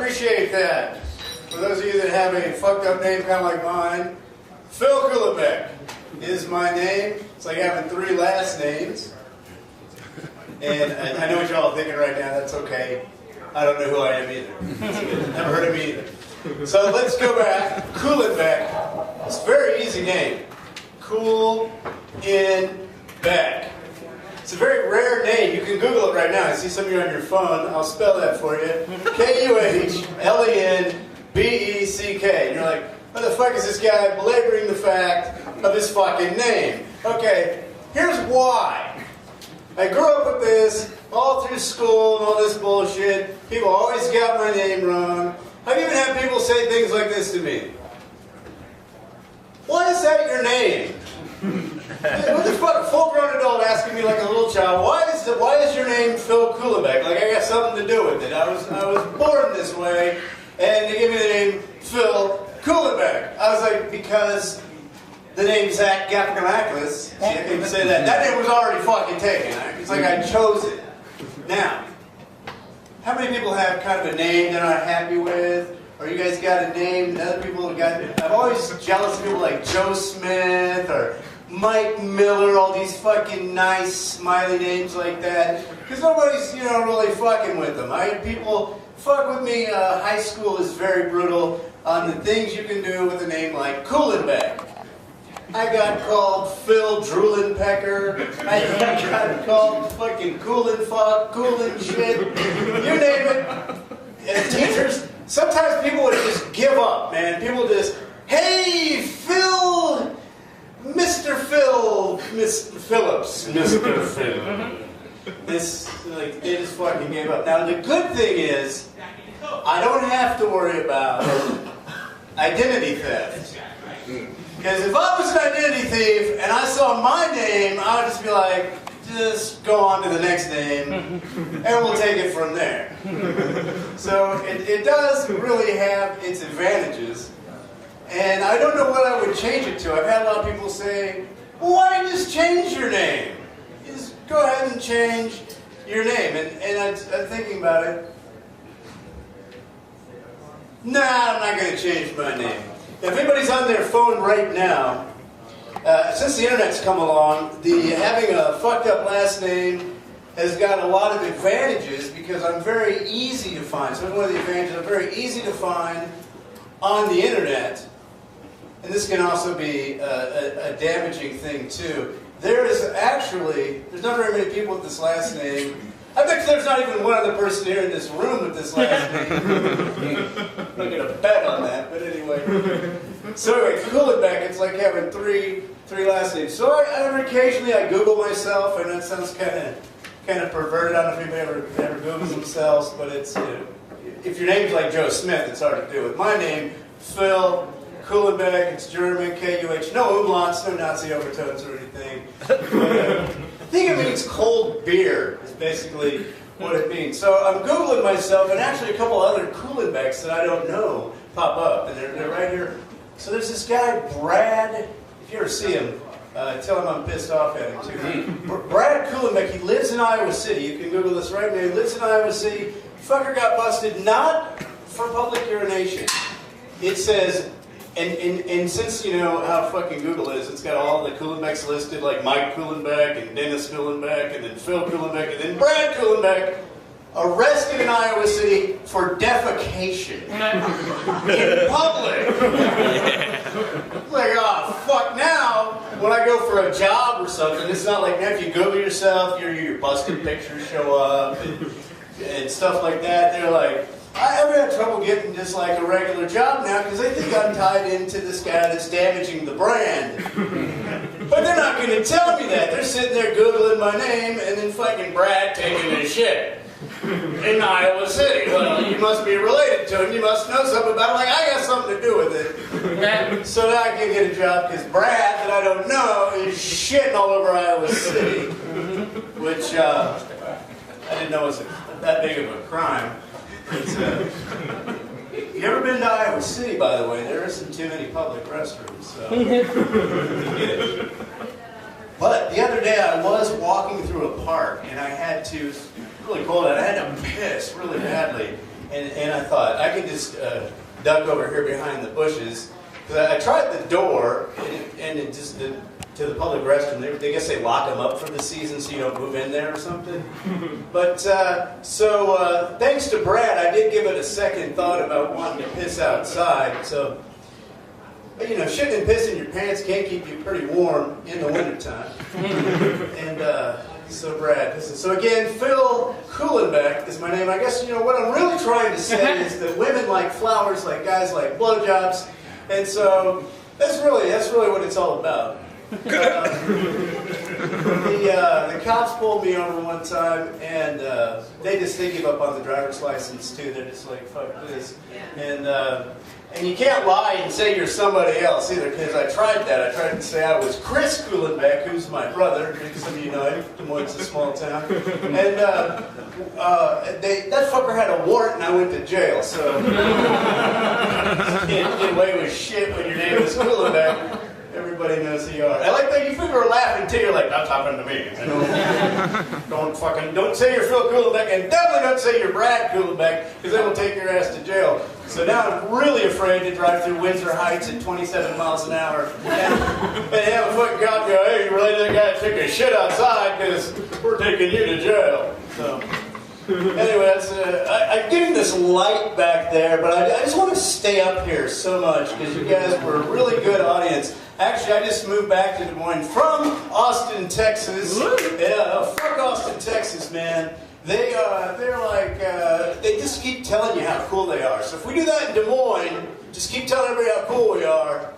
appreciate that. For those of you that have a fucked up name kind of like mine, Phil Kuhlebeck is my name. It's like having 3 last names. And I know what you're all thinking right now. That's okay. I don't know who I am either. Never heard of me either. So let's go back. Kuhlebeck. It's a very easy name. Cool in Beck. It's a very rare name. You can Google it right now. I see some of you on your phone. I'll spell that for you. Kuhlebeck. And you're like, what the fuck is this guy belaboring the fact of his fucking name? Okay, here's why. I grew up with this all through school and all this bullshit. People always got my name wrong. I've even had people say things like this to me. Why is that your name? What the fuck? A full-grown adult asking me like a little child, why is your name Phil Kuhlebeck? Like I got something to do with it. I was born this way, and they gave me the name Phil Kuhlebeck. I was like, because the name Zach Galifianakis, see, I can't even say that. That name was already fucking taken. It's like I chose it. Now, how many people have kind of a name they're not happy with? Or you guys got a name and other people have got it? I'm always jealous of people like Joe Smith or Mike Miller, all these fucking nice smiley names like that. Because nobody's, really fucking with them. I had people fuck with me. High school is very brutal on the things you can do with a name like Kuhlebeck. I got called Phil Droolin' Pecker. I got called fucking Coolin' Fuck, Coolin' Shit. You name it. And teachers, sometimes people would just give up, man. People just, hey, Phil, Mr. Phil, Miss Phillips, Mr. Phil. They just fucking gave up. Now, the good thing is, I don't have to worry about identity theft. Because if I was an identity thief and I saw my name, I would just be like, just go on to the next name and we'll take it from there. So it does really have its advantages. And I don't know what I would change it to. I've had a lot of people say, well, why don't you just change your name? Just go ahead and change your name. And I'm thinking about it. Nah, I'm not going to change my name. If anybody's on their phone right now, since the internet's come along, having a fucked up last name has got a lot of advantages because I'm very easy to find. So one of the advantages, I'm very easy to find on the internet. And this can also be a damaging thing too. There's not very many people with this last name. I bet there's not even one other person here in this room with this last name. I'm not going to bet on that, but anyway. So anyway, Kuhlebeck, it's like having three last names. So occasionally I Google myself, and that sounds kind of perverted. I don't know if anybody ever Googles themselves, but it's, if your name's like Joe Smith, it's hard to do. With my name, Phil Kuhlebeck, it's German, K-U-H, no umlauts, no Nazi overtones or anything. I think it means cold beer, is basically what it means. So I'm Googling myself, and actually a couple other Kuhlebecks that I don't know pop up, and they're right here. So there's this guy, Brad, if you ever see him, tell him I'm pissed off at him too. Brad Kuhlebeck, he lives in Iowa City. You can Google this right now. He lives in Iowa City. Fucker got busted not for public urination. It says, and since you know how fucking Google is, it's got all the Kuhlebecks listed, like Mike Kuhlebeck and Dennis Kuhlebeck and then Phil Kuhlebeck and then Brad Kuhlebeck, arrested in Iowa City for defecation in public. Like, oh fuck! Now when I go for a job or something, it's not like now if you Google yourself, your busted pictures show up and stuff like that. They're like, I ever had trouble getting just like a regular job now because they think I'm tied into this guy that's damaging the brand. But they're not going to tell me that. They're sitting there Googling my name and then fucking Brad taking his shit in Iowa City. Well, you must be related to him. You must know something about him. Like, I got something to do with it. So now I can get a job because Brad, that I don't know, is shitting all over Iowa City. Which I didn't know was that big of a crime. You ever been to Iowa City, by the way? There isn't too many public restrooms, so get it. But the other day I was walking through a park and I had to, it was really cold, and I had to piss really badly. and I thought, I could just duck over here behind the bushes. Because I tried the door, and it just, to the public restroom, they guess they lock them up for the season so you don't move in there or something. But, so thanks to Brad, I did give it a second thought about wanting to piss outside. So, but, you know, shitting and pissing your pants can keep you pretty warm in the wintertime. And so Brad, so again, Phil Kuhlebeck is my name. I guess, you know, what I'm really trying to say is that women like flowers, like guys like blowjobs. And so that's really what it's all about. The cops pulled me over one time, and they give up on the driver's license too. They're just like, fuck this. And you can't lie and say you're somebody else either, because I tried that. I tried to say I was Chris Kuhlebeck, who's my brother, because some of you know Des Moines is a small town. And that fucker had a warrant, and I went to jail. So you can't get away with shit when your name is Kuhlebeck. Everybody knows who you are. I like that you were laughing too. You're like, that's happened to me. Don't say you're Phil Kuhlebeck, and definitely don't say you're Brad Kuhlebeck, because they will take your ass to jail. So now I'm really afraid to drive through Windsor Heights at 27 miles an hour and have a fucking cop go, hey, you related to that guy that took a shit outside, because we're taking you to jail. So anyway, I'm getting this light back there, but I just want to stay up here so much because you guys were a really good audience. Actually, I just moved back to Des Moines from Austin, Texas. Yeah, fuck Austin, Texas, man. They're like, they just keep telling you how cool they are. So if we do that in Des Moines, just keep telling everybody how cool we are,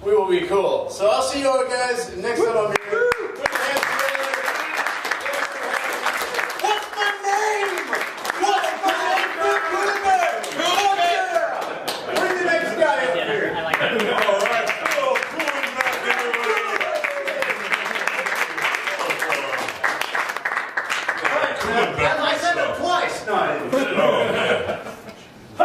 we will be cool. So I'll see you all guys next time I'm here. Put your hands together. What's my name? What's my name? Phil Kuhlebeck. Oh yeah! Bring the next guy up here. I like that. All right, Phil Kuhlebeck, everybody. I said it twice. No, I didn't.